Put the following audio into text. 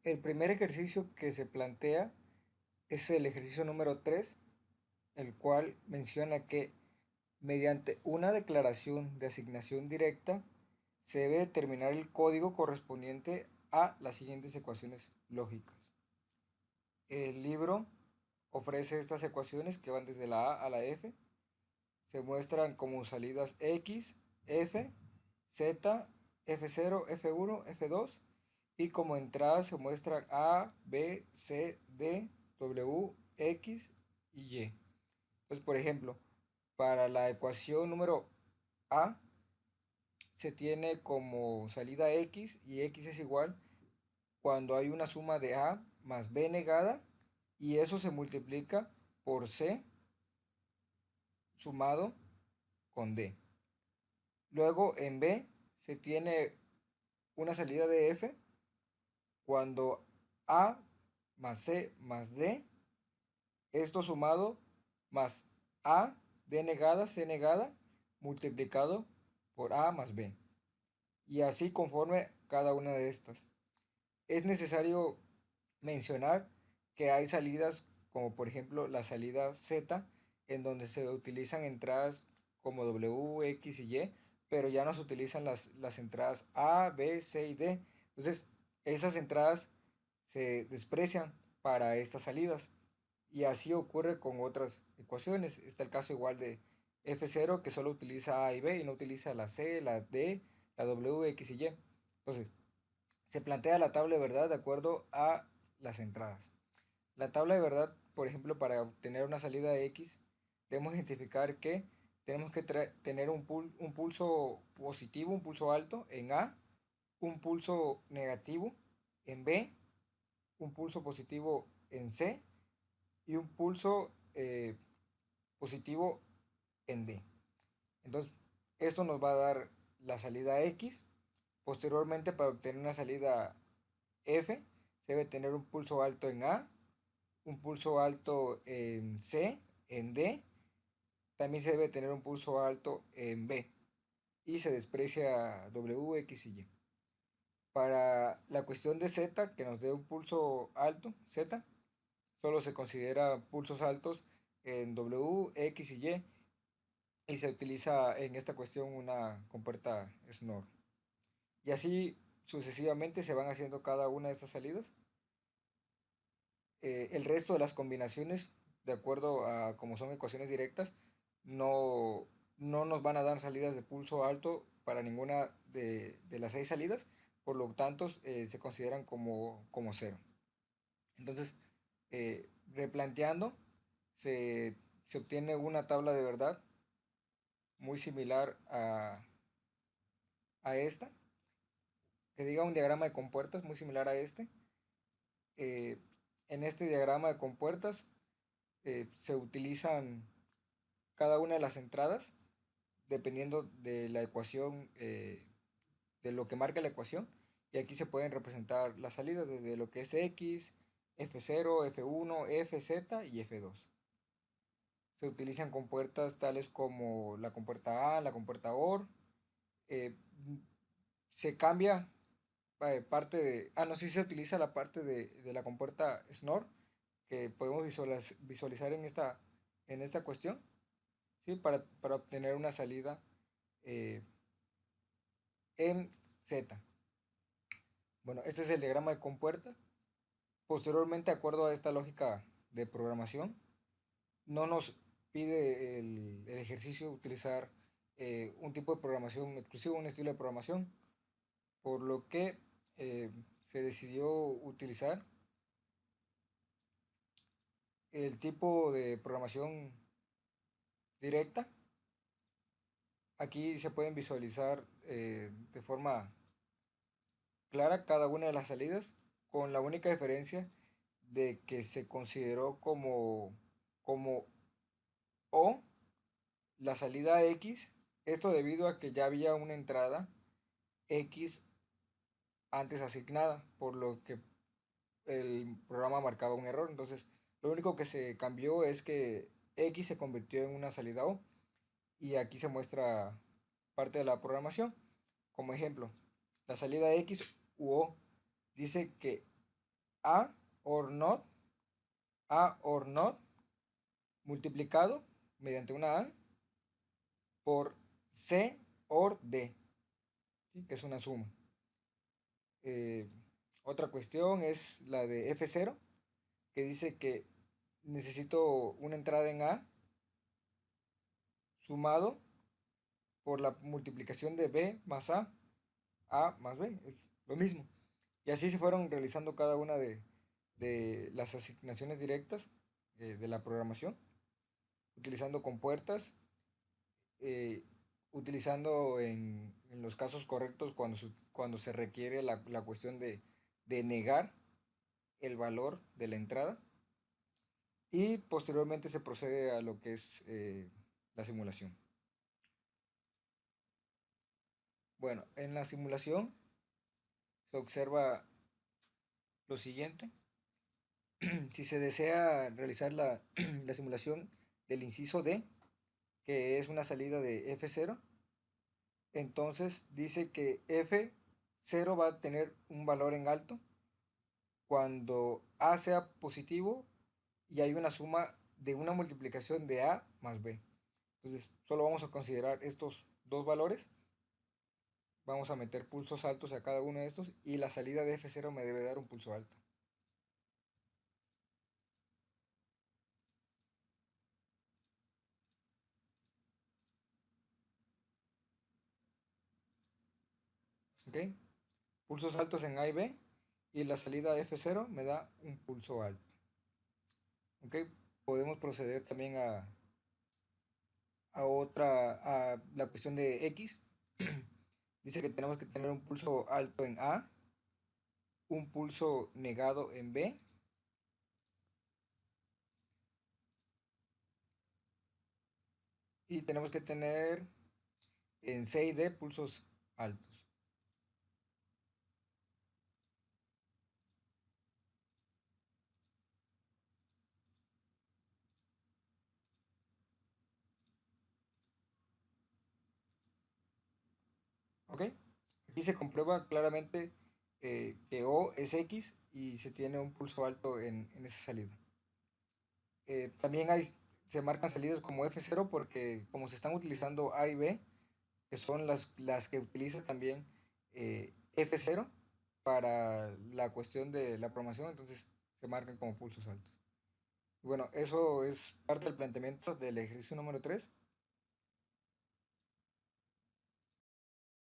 El primer ejercicio que se plantea es el ejercicio número 3, el cual menciona que mediante una declaración de asignación directa se debe determinar el código correspondiente a las siguientes ecuaciones lógicas. El libro ofrece estas ecuaciones que van desde la A a la F. Se muestran como salidas X, F, Z, F0, F1, F2 y como entradas se muestran A, B, C, D, W, X y Y. Entonces, por ejemplo, para la ecuación número A se tiene como salida X y X es igual cuando hay una suma de A más B negada y eso se multiplica por C sumado con D. Luego en B se tiene una salida de F cuando A más C más D, esto sumado más A, D negada, C negada, multiplicado por A más B. Y así conforme cada una de estas. Es necesario mencionar que hay salidas como por ejemplo la salida Z, en donde se utilizan entradas como W, X y Y, pero ya no se utilizan las entradas A, B, C y D. Entonces, esas entradas se desprecian para estas salidas. Y así ocurre con otras ecuaciones. Está el caso igual de F0 que solo utiliza A y B y no utiliza la C, la D, la W, X y Y. Entonces, se plantea la tabla de verdad de acuerdo a las entradas. La tabla de verdad, por ejemplo, para obtener una salida de X, debemos identificar que tenemos que tener un pulso positivo, un pulso alto en A, un pulso negativo en B, un pulso positivo en C y un pulso positivo en D. Entonces, esto nos va a dar la salida X. Posteriormente, para obtener una salida F, se debe tener un pulso alto en A, un pulso alto en C, en D, también se debe tener un pulso alto en B y se desprecia W, X y Y. Para la cuestión de Z, que nos dé un pulso alto, Z, solo se considera pulsos altos en W, X y se utiliza en esta cuestión una compuerta Schnorr. Y así sucesivamente se van haciendo cada una de estas salidas. El resto de las combinaciones, de acuerdo a como son ecuaciones directas, no, no nos van a dar salidas de pulso alto para ninguna de las 6 salidas, por lo tanto se consideran como cero. Entonces, replanteando, se, se obtiene una tabla de verdad muy similar a esta, que diga un diagrama de compuertas muy similar a este. Eh, en este diagrama de compuertas se utilizan cada una de las entradas dependiendo de la ecuación, de lo que marca la ecuación. Y aquí se pueden representar las salidas desde lo que es X, F0, F1, FZ y F2. Se utilizan compuertas tales como la compuerta A, la compuerta OR. eh, Se cambia parte de... Ah, no sé si se utiliza la parte de la compuerta Schnorr que podemos visualizar en esta cuestión, ¿sí? Para obtener una salida eh, en Z. Bueno, este es el diagrama de compuerta. Posteriormente, de acuerdo a esta lógica de programación, no nos pide el ejercicio utilizar un tipo de programación exclusivo, un estilo de programación, por lo que se decidió utilizar el tipo de programación directa. Aquí se pueden visualizar de forma clara cada una de las salidas, con la única diferencia de que se consideró como O la salida X, esto debido a que ya había una entrada X antes asignada, por lo que el programa marcaba un error. Entonces, lo único que se cambió es que X se convirtió en una salida O y aquí se muestra parte de la programación. Como ejemplo, la salida X u O dice que A or not, A or not multiplicado mediante una A por C or D, ¿sí? Que es una suma. Eh, Otra cuestión es la de F0, que dice que necesito una entrada en sumado por la multiplicación de B más A más B, es lo mismo. Y así se fueron realizando cada una de las asignaciones directas de la programación, utilizando compuertas, eh, utilizando en los casos correctos cuando se requiere la cuestión de negar el valor de la entrada, y posteriormente se procede a lo que es la simulación. Bueno, en la simulación se observa lo siguiente. Si se desea realizar la simulación del inciso D, que es una salida de F0, entonces dice que F0 va a tener un valor en alto cuando A sea positivo y hay una suma de una multiplicación de A más B. Entonces, solo vamos a considerar estos dos valores. Vamos a meter pulsos altos a cada uno de estos y la salida de F0 me debe dar un pulso alto. ¿Ok? Pulsos altos en A y B y la salida F0 me da un pulso alto. ¿Ok? Podemos proceder también a la cuestión de X. Dice que tenemos que tener un pulso alto en A, un pulso negado en B y tenemos que tener en C y D pulsos altos. ¿Ok? Aquí se comprueba claramente que O es X y se tiene un pulso alto en esa salida. También se marcan salidas como F0 porque como se están utilizando A y B, que son las que utiliza también F0 para la cuestión de la programación, entonces se marcan como pulsos altos. Y bueno, eso es parte del planteamiento del ejercicio número 3.